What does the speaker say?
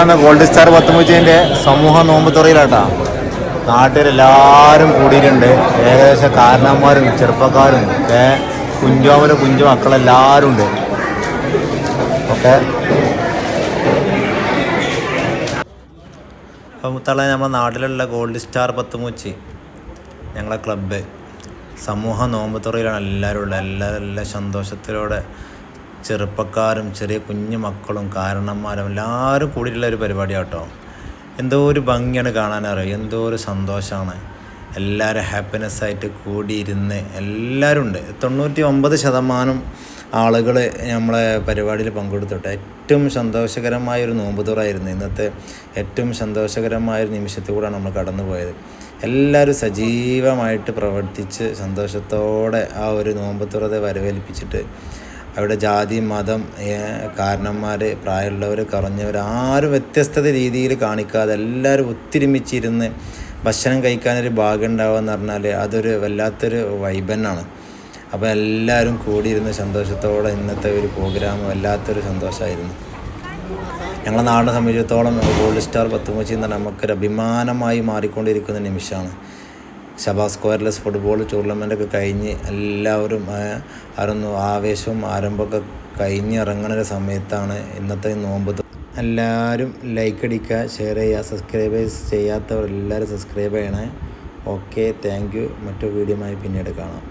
നമ്മളന്ന് gold star പത്തുമൂച്ചിൻ്റെ സമൂഹ നോമ്പ് തുറയിലാട്ടാ. നാട്ടിലെല്ലാവരും കൂടിയിട്ടുണ്ട്. ഏകദേശം കാരണന്മാരും ചെറുപ്പക്കാരും കുഞ്ചു മക്കളെല്ലാവരും ഉണ്ട്. ഓക്കെ, അപ്പോൾ മുത്തള നമ്മുടെ നാട്ടിലുള്ള ഗോൾഡ് സ്റ്റാർ പത്തുമൂച്ചി ഞങ്ങളെ ക്ലബ്ബ് സമൂഹ നോമ്പ് തുറയിലാണ് എല്ലാവരും ഉള്ളത്. എല്ലാ സന്തോഷത്തിലൂടെ ചെറുപ്പക്കാരും ചെറിയ കുഞ്ഞു മക്കളും കാരണന്മാരും എല്ലാവരും കൂടിയിട്ടുള്ള ഒരു പരിപാടിയാണ് കേട്ടോ. എന്തോ ഒരു ഭംഗിയാണ് കാണാനറിയാം, എന്തോ ഒരു സന്തോഷമാണ്. എല്ലാവരും ഹാപ്പിനെസ്സായിട്ട് കൂടിയിരുന്ന് എല്ലാവരും ഉണ്ട്. 99% ആളുകൾ നമ്മളെ പരിപാടിയിൽ പങ്കെടുത്തിട്ട് ഏറ്റവും സന്തോഷകരമായൊരു നോമ്പ് തുറയായിരുന്നു ഇന്നത്തെ. ഏറ്റവും സന്തോഷകരമായൊരു നിമിഷത്തിലൂടെയാണ് നമ്മൾ കടന്നു പോയത്. എല്ലാവരും സജീവമായിട്ട് പ്രവർത്തിച്ച് സന്തോഷത്തോടെ ആ ഒരു നോമ്പ് തുറത്തെ വരവേൽപ്പിച്ചിട്ട് അവിടെ ജാതി മതം കാരണന്മാർ പ്രായമുള്ളവർ കുറഞ്ഞവർ ആരും വ്യത്യസ്തത രീതിയിൽ കാണിക്കാതെ എല്ലാവരും ഒത്തൊരുമിച്ചിരുന്ന് ഭക്ഷണം കഴിക്കാനൊരു ഭാഗ്യം ഉണ്ടാവുക എന്ന് പറഞ്ഞാൽ അതൊരു വല്ലാത്തൊരു വൈബന്നാണ്. അപ്പോൾ എല്ലാവരും കൂടിയിരുന്ന് സന്തോഷത്തോടെ ഇന്നത്തെ ഒരു പ്രോഗ്രാം വല്ലാത്തൊരു സന്തോഷമായിരുന്നു. ഞങ്ങളുടെ നാടിനെ സംബന്ധിച്ചിടത്തോളം ഗോൾഡ് സ്റ്റാർ പത്തുമൂച്ചി എന്ന് പറഞ്ഞാൽ നമുക്കൊരു അഭിമാനമായി മാറിക്കൊണ്ടിരിക്കുന്ന നിമിഷമാണ്. ഷബാസ് സ്ക്വയർലെസ് ഫുട്ബോൾ ടൂർണമെൻറ്റൊക്കെ കഴിഞ്ഞ് എല്ലാവരും ആവേശവും ആരംഭമൊക്കെ കഴിഞ്ഞിറങ്ങുന്ന ഒരു സമയത്താണ് ഇന്നത്തെ നോമ്പ്. എല്ലാവരും ലൈക്ക് അടിക്കുക, ഷെയർ ചെയ്യുക, സബ്സ്ക്രൈബേഴ്സ് ചെയ്യാത്തവർ എല്ലാവരും സബ്സ്ക്രൈബ് ചെയ്യണേ. Okay, thank you. മറ്റൊരു വീഡിയോയുമായി പിന്നീട് കാണാം.